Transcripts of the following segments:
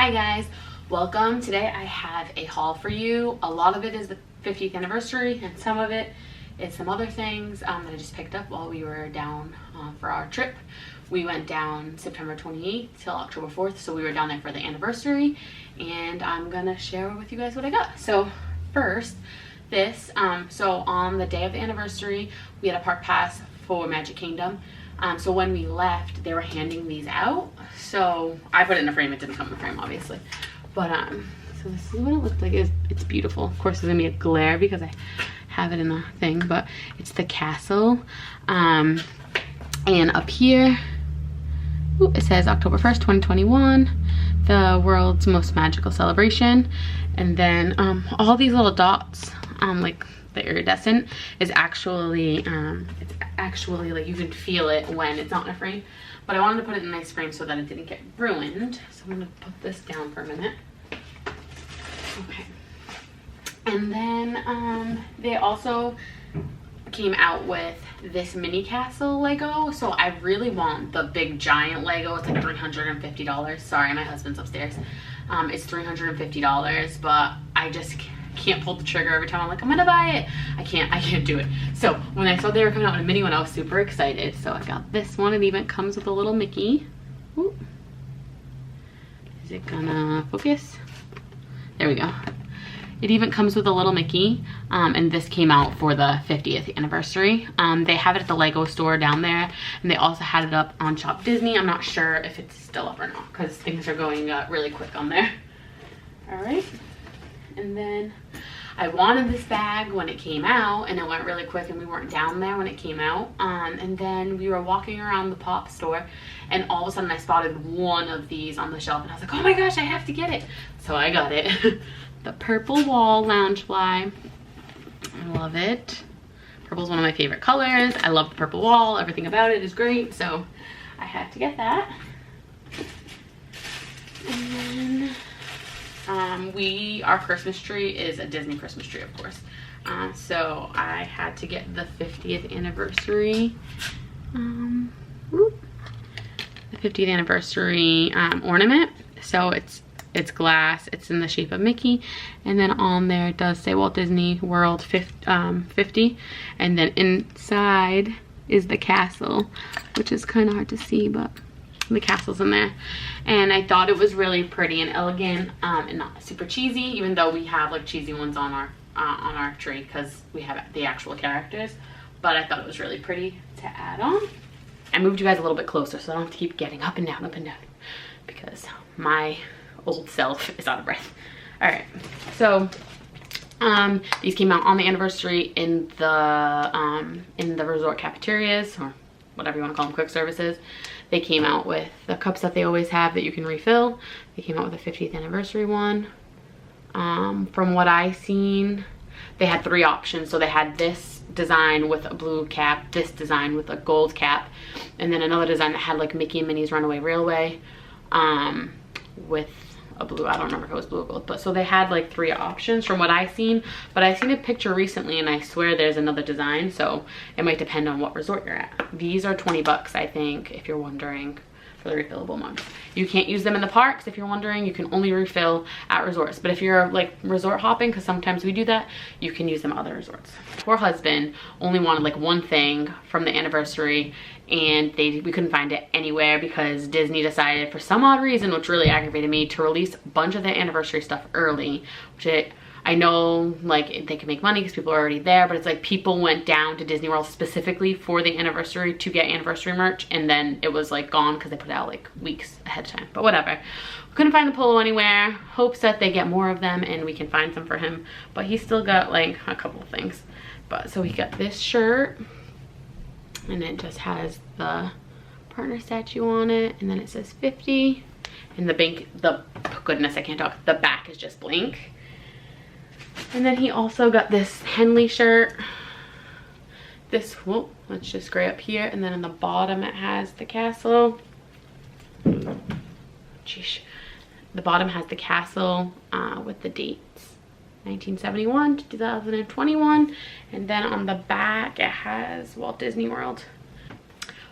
Hi guys, welcome. Today I have a haul for you. A lot of it is the 50th anniversary and some of it is some other things that I just picked up while we were down for our trip. We went down September 28th till October 4th, so we were down there for the anniversary, and I'm gonna share with you guys what I got. So first, this, so on the day of the anniversary, we had a park pass for Magic Kingdom. So when we left, they were handing these out. So I put it in a frame. It didn't come in a frame, obviously. But so this is what it looked like. It's beautiful. Of course, there's gonna be a glare because I have it in the thing, but it's the castle. And up here, it says October 1st, 2021, the world's most magical celebration. And then all these little dots, like the iridescent, is actually it's actually like you can feel it when it's not in a frame, but I wanted to put it in a nice frame so that it didn't get ruined. So I'm gonna put this down for a minute. Okay, and then they also came out with this mini castle Lego. So I really want the big giant Lego. It's like $350. Sorry, my husband's upstairs. It's $350, but I just can't pull the trigger every time I'm like, I'm gonna buy it. I can't do it. So when I saw they were coming out with a mini one, I was super excited. So I got this one. It even comes with a little Mickey. Ooh. Is it gonna focus? There we go. It even comes with a little Mickey, and this came out for the 50th anniversary. They have it at the Lego store down there, and they also had it up on Shop Disney. I'm not sure if it's still up or not because things are going really quick on there. All right. And then I wanted this bag when it came out, and it went really quick, and we weren't down there when it came out. And then we were walking around the pop store, and all of a sudden I spotted one of these on the shelf, and I was like, oh my gosh, I have to get it. So I got it. The purple wall loungefly. I love it. Purple is one of my favorite colors. I love the purple wall. Everything about it is great, so I had to get that. And then our Christmas tree is a Disney Christmas tree, of course. So I had to get the 50th anniversary, the 50th anniversary ornament. So it's glass, it's in the shape of Mickey, and then on there it does say Walt Disney World 50, and then inside is the castle, which is kind of hard to see, but the castle's in there. And I thought it was really pretty and elegant, and not super cheesy, even though we have like cheesy ones on our tree because we have the actual characters. But I thought it was really pretty to add on. I moved you guys a little bit closer so I don't have to keep getting up and down because my old self is out of breath. All right, so these came out on the anniversary in the resort cafeterias, or whatever you want to call them, quick services. They came out with the cups that they always have that you can refill. They came out with a 50th anniversary one. From what I've seen, they had 3 options. So they had this design with a blue cap, this design with a gold cap, and then another design that had like Mickey and Minnie's Runaway Railway with a blue, I don't remember if it was blue or gold, but so they had like 3 options from what I've seen. But I seen a picture recently and I swear there's another design, so it might depend on what resort you're at. These are 20 bucks, I think, if you're wondering, for the refillable mugs. You can't use them in the parks. If you're wondering, you can only refill at resorts. But if you're like resort hopping, because sometimes we do that, you can use them at other resorts. Poor husband only wanted like one thing from the anniversary, and we couldn't find it anywhere because Disney decided for some odd reason, which really aggravated me, to release a bunch of the anniversary stuff early, which I know like they can make money because people are already there, but it's like people went down to Disney World specifically for the anniversary to get anniversary merch, and then it was like gone because they put it out like weeks ahead of time. But whatever. Couldn't find the polo anywhere. Hopes that they get more of them and we can find some for him, but he still got like a couple of things. But so he got this shirt, and it just has the partner statue on it, and then it says 50, and goodness, I can't talk, the back is just blank. And then he also got this Henley shirt. This, whoa, let's just gray up here, and then on the bottom it has the castle. Sheesh. The bottom has the castle with the dates, 1971 to 2021, and then on the back it has Walt Disney World.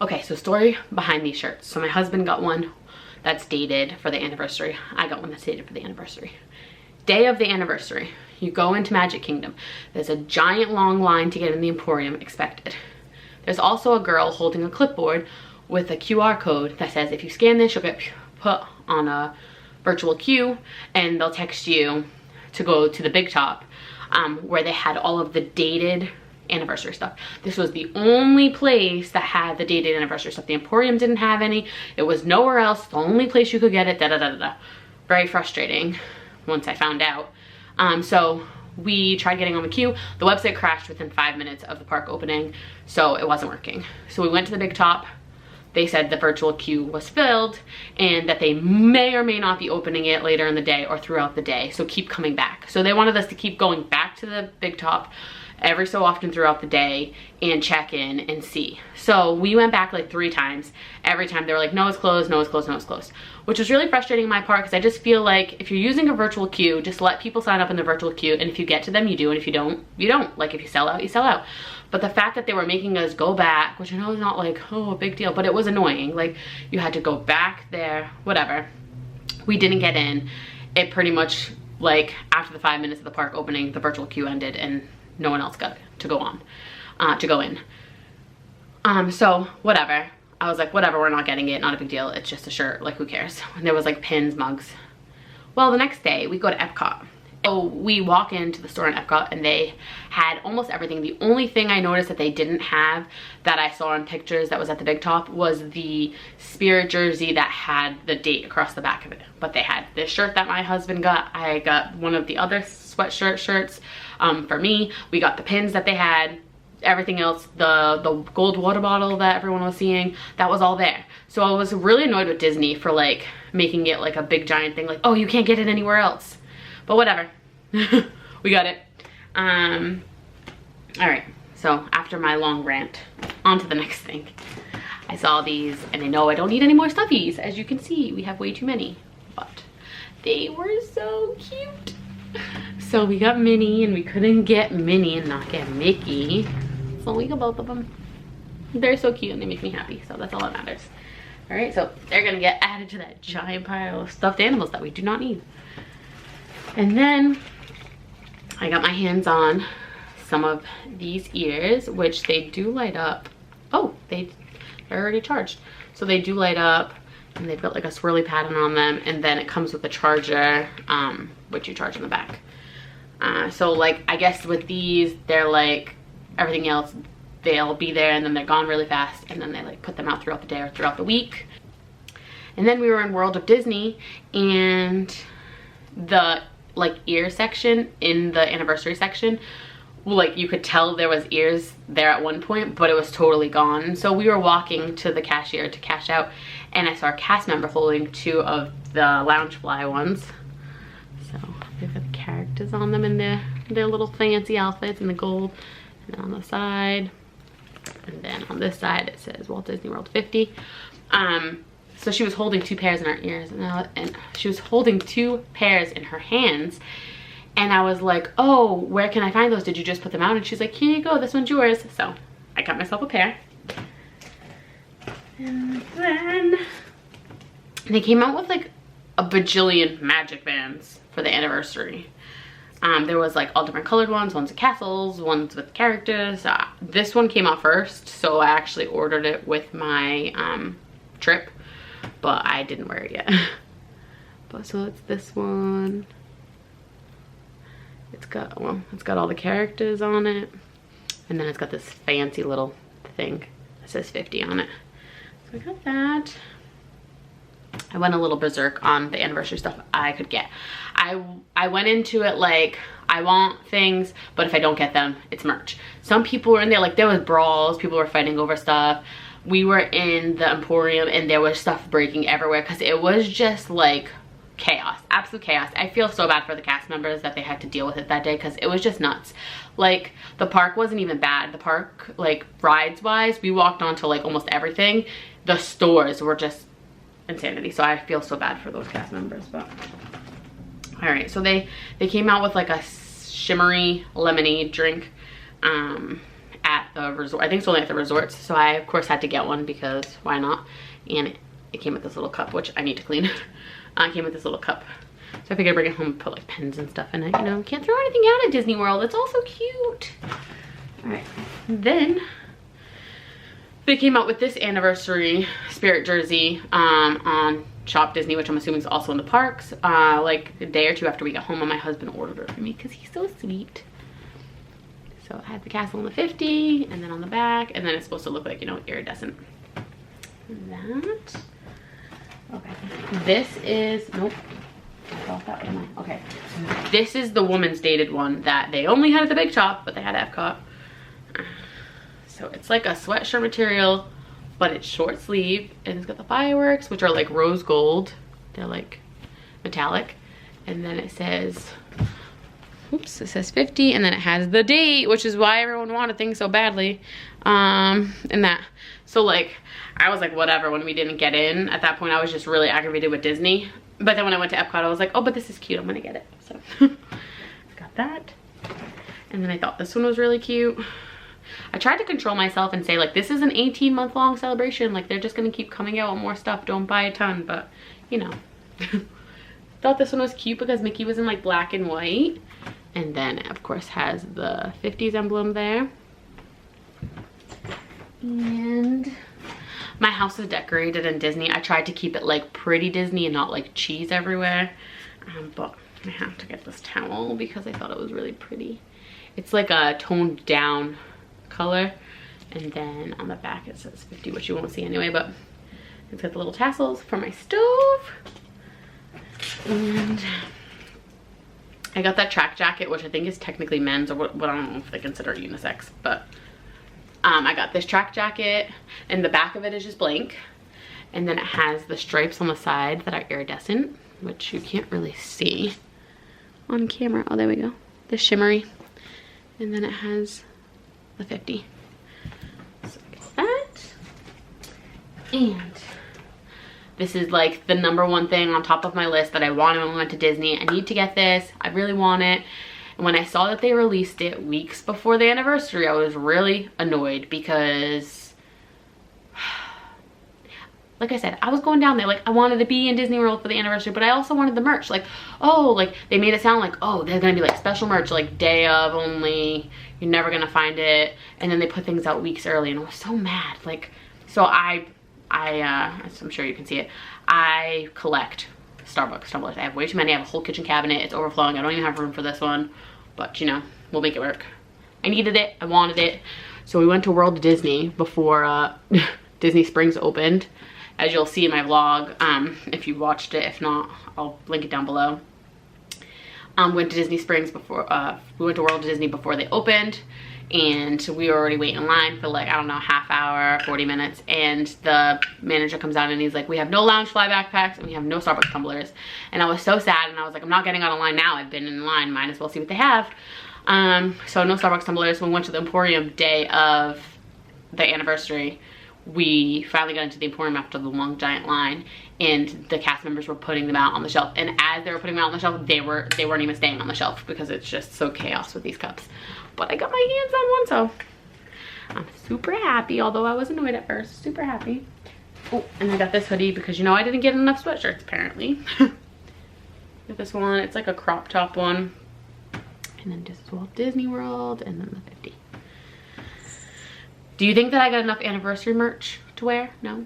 Okay, so story behind these shirts. So my husband got one that's dated for the anniversary. I got one that's dated for the anniversary. Day of the anniversary, you go into Magic Kingdom. There's a giant long line to get in the Emporium, expected. There's also a girl holding a clipboard with a QR code that says if you scan this, you'll get put on a virtual queue and they'll text you to go to the Big Top, where they had all of the dated anniversary stuff. This was the only place that had the dated anniversary stuff. The Emporium didn't have any. It was nowhere else. The only place you could get it. Da da da da da. Very frustrating once I found out. So we tried getting on the queue. The website crashed within 5 minutes of the park opening, so it wasn't working. So we went to the Big Top. They said the virtual queue was filled and that they may or may not be opening it later in the day or throughout the day, so keep coming back. So they wanted us to keep going back to the Big Top every so often throughout the day and check in and see. So we went back like 3 times. Every time they were like, no, it's closed, no, it's closed, no, it's closed. Which was really frustrating on my part, because I just feel like if you're using a virtual queue, just let people sign up in the virtual queue, and if you get to them, you do, and if you don't, you don't. Like if you sell out, you sell out. But the fact that they were making us go back, which I know is not like, oh, a big deal, but it was annoying. Like you had to go back there, whatever. We didn't get in. It pretty much, like after the 5 minutes of the park opening, the virtual queue ended and no one else got to go in. So whatever. I was like, whatever, we're not getting it, not a big deal. It's just a shirt, like who cares? And there was like pins, mugs. Well, the next day we go to Epcot. So we walk into the store in Epcot and they had almost everything. The only thing I noticed that they didn't have that I saw in pictures that was at the Big Top was the Spirit jersey that had the date across the back of it. But they had this shirt that my husband got. I got one of the other sweatshirt shirts for me. We got the pins that they had. Everything else, the gold water bottle that everyone was seeing, that was all there. So I was really annoyed with Disney for like making it like a big giant thing, like, oh, you can't get it anywhere else. But whatever. We got it. All right, so after my long rant, on to the next thing. I saw these and I know I don't need any more stuffies. As you can see, we have way too many, but they were so cute. So we got Minnie and we couldn't get Minnie and not get Mickey. So we got both of them. They're so cute and they make me happy, so that's all that matters. All right, so they're gonna get added to that giant pile of stuffed animals that we do not need. And then I got my hands on some of these ears, which they do light up. Oh, they're already charged. So they do light up and they've got like a swirly pattern on them, and then it comes with a charger, which you charge in the back. So like, I guess with these, they're like everything else, they'll be there and then they're gone really fast, and then they like put them out throughout the day or throughout the week. And then we were in World of Disney, and the like ear section in the anniversary section, like you could tell there was ears there at one point, but it was totally gone. So we were walking to the cashier to cash out, and I saw a cast member holding 2 of the Loungefly ones. So they've got the characters on them in their little fancy outfits in the gold, and then on the side, and then on this side it says Walt Disney World 50. So she was holding 2 pairs in her ears, and she was holding 2 pairs in her hands. And I was like, oh, where can I find those? Did you just put them out? And she's like, here you go, this one's yours. So I got myself a pair. And then they came out with like a bajillion magic bands for the anniversary. There was like all different colored ones with castles, ones with characters. This one came out first, so I actually ordered it with my trip, but I didn't wear it yet. But so it's this one. It's got all the characters on it, and then it's got this fancy little thing that says 50 on it. So I got that. I went a little berserk on the anniversary stuff I could get. I went into it like, I want things, but if I don't get them, it's merch. Some people were in there, like there was brawls, people were fighting over stuff. We were in the Emporium and there was stuff breaking everywhere because it was just like chaos, absolute chaos. I feel so bad for the cast members that they had to deal with it that day because it was just nuts. Like the park wasn't even bad. The park, like rides wise, we walked onto like almost everything. The stores were just insanity. So I feel so bad for those cast members. But all right, so they came out with like a shimmery lemonade drink at the resort. I think it's only at the resorts, so I of course had to get one because why not. And it came with this little cup, which I need to clean. It came with this little cup. So I figured I'd bring it home and put like pens and stuff in it, you know. Can't throw anything out at Disney World. It's all so cute. All right, then they came out with this anniversary spirit jersey on Shop Disney, which I'm assuming is also in the parks, like a day or two after we got home, and my husband ordered it for me because he's so sweet. So it had the castle on the 50, and then on the back, and then it's supposed to look like, you know, iridescent. That. Okay. This is, nope. I thought that, am I? Okay. This is the woman's dated one that they only had at the Big Shop, but they had at Epcot. So it's like a sweatshirt material, but it's short sleeve, and it's got the fireworks, which are like rose gold. They're like metallic. And then it says, oops, it says 50, and then it has the date, which is why everyone wanted things so badly. And that, so like, I was like, whatever, when we didn't get in. At that point, I was just really aggravated with Disney. But then when I went to Epcot, I was like, oh, but this is cute, I'm gonna get it. So, got that. And then I thought this one was really cute. I tried to control myself and say, like, this is an 18-month-long celebration. Like, they're just gonna keep coming out with more stuff. Don't buy a ton, but, you know. Thought this one was cute because Mickey was in, like, black and white. And then, of course, has the 50s emblem there. And my house is decorated in Disney. I tried to keep it, like, pretty Disney and not, like, cheese everywhere. But I have to get this towel because I thought it was really pretty. It's, like, a toned down color, and then on the back it says 50, which you won't see anyway, but it's got the little tassels for my stove. And I got that track jacket, which I think is technically men's, or what I don't know if they consider unisex, but I got this track jacket, and the back of it is just blank, and then it has the stripes on the side that are iridescent, which you can't really see on camera. Oh, there we go, the shimmery, and then it has the 50. So I got that. And this is like the #1 thing on top of my list that I wanted when we went to Disney. I need to get this. I really want it. And when I saw that they released it weeks before the anniversary, I was really annoyed because, like I said, I was going down there like I wanted to be in Disney World for the anniversary, but I also wanted the merch. Like, oh, like they made it sound like, oh, there's gonna be like special merch, like day of only, you're never gonna find it. And then they put things out weeks early, and I was so mad. Like, so I'm sure you can see it, I collect Starbucks tumblers. I have way too many. I have a whole kitchen cabinet. It's overflowing. I don't even have room for this one, but you know, we'll make it work. I needed it. I wanted it. So we went to World of Disney before Disney Springs opened. As you'll see in my vlog, if you watched it. If not, I'll link it down below. Went to Disney Springs before, we went to World of Disney before they opened, and we were already waiting in line for like, I don't know, half hour, 40 minutes, and the manager comes out and he's like, we have no lounge fly backpacks and we have no Starbucks tumblers. And I was so sad, and I was like, I'm not getting out of line now. I've been in line, might as well see what they have. So no Starbucks tumblers. When we went to the Emporium day of the anniversary, we finally got into the Emporium after the long giant line, and the cast members were putting them out on the shelf, and as they were putting them out on the shelf, they weren't even staying on the shelf because it's just so chaos with these cups. But I got my hands on one, so I'm super happy, although I was annoyed at first. Super happy. Oh, and I got this hoodie because, you know, I didn't get enough sweatshirts apparently. Got this one. It's like a crop top one, and then just Walt Disney World, and then the 50. Do you think that I got enough anniversary merch to wear? No,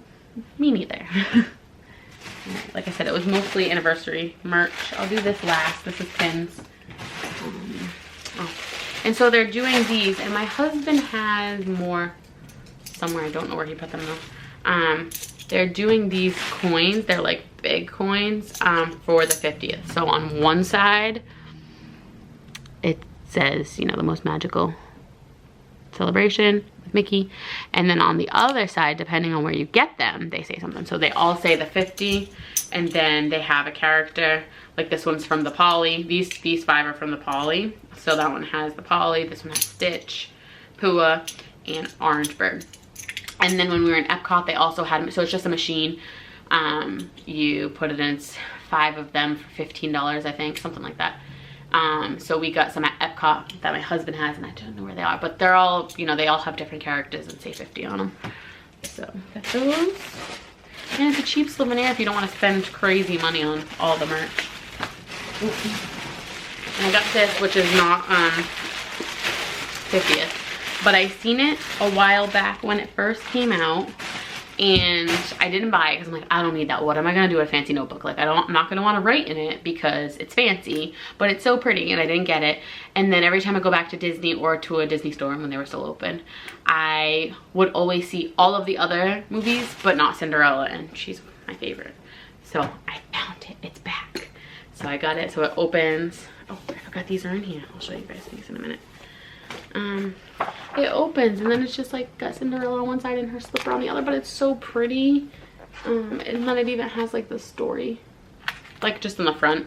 me neither. Like I said, it was mostly anniversary merch. I'll do this last. This is pins. Oh. And so they're doing these, and my husband has more somewhere. I don't know where he put them though. They're doing these coins. They're like big coins for the 50th. So on one side, it says, you know, the most magical celebration with Mickey, and then on the other side, depending on where you get them, they say something. So they all say the 50, and then they have a character. Like this one's from the Polly. These 5 are from the Polly. So that one has the Polly, this one has Stitch, Pua, and Orange Bird. And then when we were in Epcot, they also had, so it's just a machine. You put it in, it's 5 of them for $15, I think, something like that. So we got some at Epcot that my husband has, and I don't know where they are, but they're all, you know, they all have different characters and say 50 on them. So got those. And it's a cheap souvenir if you don't want to spend crazy money on all the merch. Ooh. And I got this, which is not 50th, but I seen it a while back when it first came out, and I didn't buy it because I'm like, I don't need that. What am I gonna do with a fancy notebook? Like, I'm not gonna want to write in it because it's fancy, but it's so pretty, and I didn't get it. And then every time I go back to Disney or to a Disney store when they were still open, I would always see all of the other movies, but not Cinderella, and she's my favorite. So I found it. It's back. So I got it. So it opens. Oh, I forgot these are in here. I'll show you guys these in a minute. It opens, and then it's just like got Cinderella on one side and her slipper on the other, but it's so pretty. And then it even has like the story, like just in the front.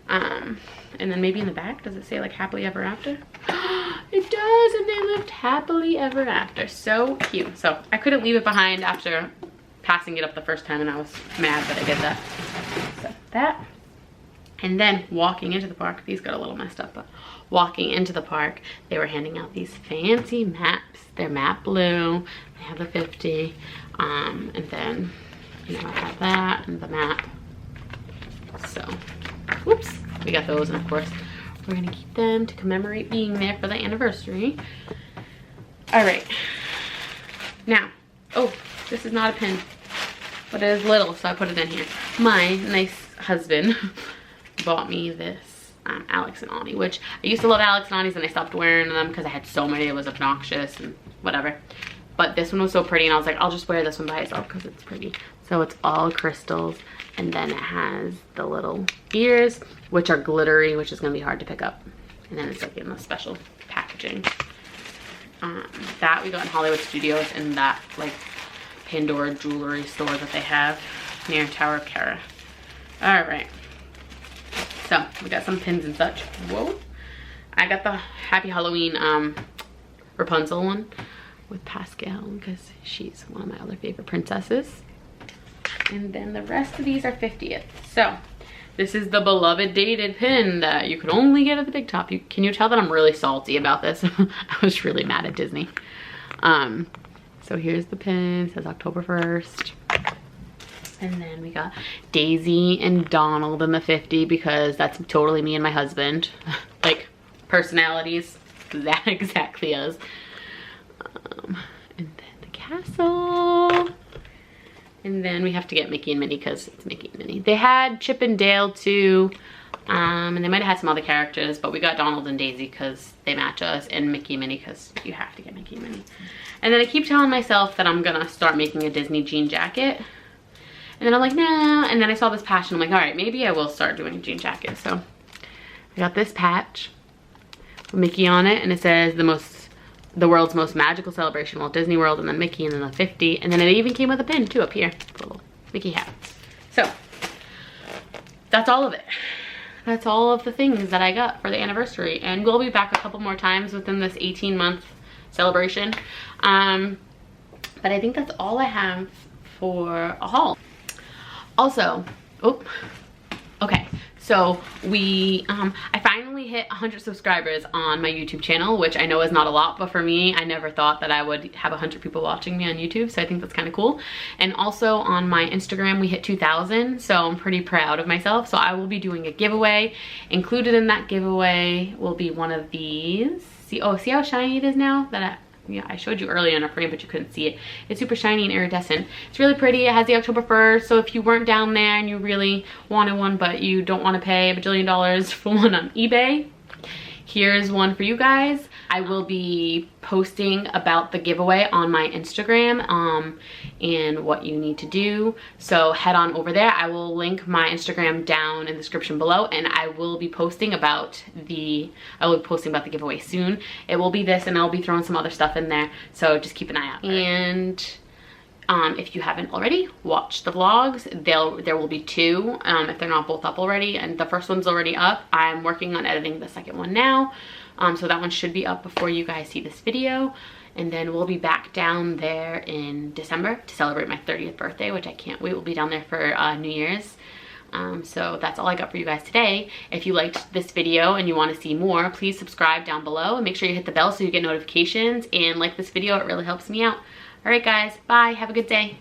And then maybe in the back, does it say like happily ever after? It does, and they lived happily ever after. So cute. So I couldn't leave it behind after passing it up the first time, and I was mad that I did that. So that. And then walking into the park, these got a little messed up, but walking into the park, they were handing out these fancy maps. They're matte blue. They have the 50. And then, you know, I have that and the map. So, whoops, we got those. And of course, we're gonna keep them to commemorate being there for the anniversary. All right. Now, oh, this is not a pin, but it is little, so I put it in here. My nice husband bought me this Alex and Ani, which I used to love Alex and Ani's, and I stopped wearing them because I had so many. It was obnoxious and whatever, but this one was so pretty, and I was like, I'll just wear this one by itself because it's pretty. So it's all crystals, and then it has the little ears, which are glittery, which is gonna be hard to pick up, and then it's like in the special packaging. That we got in Hollywood Studios in that like Pandora jewelry store that they have near Tower of Terror. All right. So we got some pins and such. Whoa. I got the Happy Halloween Rapunzel one with Pascal because she's one of my other favorite princesses. And then the rest of these are 50th. So this is the beloved dated pin that you could only get at the Big Top. Can you tell that I'm really salty about this? I was really mad at Disney. So here's the pin. It says October 1st. And then we got Daisy and Donald in the 50 because that's totally me and my husband. Like personalities, that exactly us. And then the castle. And then we have to get Mickey and Minnie because it's Mickey and Minnie. They had Chip and Dale too. And they might have had some other characters, but we got Donald and Daisy because they match us, and Mickey and Minnie because you have to get Mickey and Minnie. And then I keep telling myself that I'm gonna start making a Disney jean jacket. And then I'm like, nah. And then I saw this patch and I'm like, all right, maybe I will start doing a jean jacket. So I got this patch with Mickey on it, and it says the world's most magical celebration, Walt Disney World, and then Mickey, and then the 50. And then it even came with a pin too up here, a little Mickey hat. So that's all of it. That's all of the things that I got for the anniversary. And we'll be back a couple more times within this 18-month celebration. But I think that's all I have for a haul. Also, okay, so I finally hit 100 subscribers on my YouTube channel, which I know is not a lot, but for me, I never thought that I would have 100 people watching me on YouTube, so I think that's kind of cool. And also on my Instagram, we hit 2,000, so I'm pretty proud of myself. So I will be doing a giveaway. Included in that giveaway will be one of these. See how shiny it is now? Yeah, I showed you earlier in a frame, but you couldn't see it. It's super shiny and iridescent. It's really pretty. It has the October 1st, so if you weren't down there and you really wanted one, but you don't want to pay $1 bajillion for one on eBay, here's one for you guys. I will be posting about the giveaway on my Instagram and what you need to do. So head on over there. I will link my Instagram down in the description below, and I will be posting about the giveaway soon. It will be this, and I'll be throwing some other stuff in there. So just keep an eye out. And if you haven't already watched the vlogs, there will be two if they're not both up already, and the first one's already up. I'm working on editing the second one now, so that one should be up before you guys see this video. And then we'll be back down there in December to celebrate my 30th birthday, which I can't wait. We'll be down there for New Year's. So that's all I got for you guys today. If you liked this video and you want to see more, please subscribe down below and make sure you hit the bell so you get notifications, and like this video. It really helps me out. All right guys, bye, have a good day.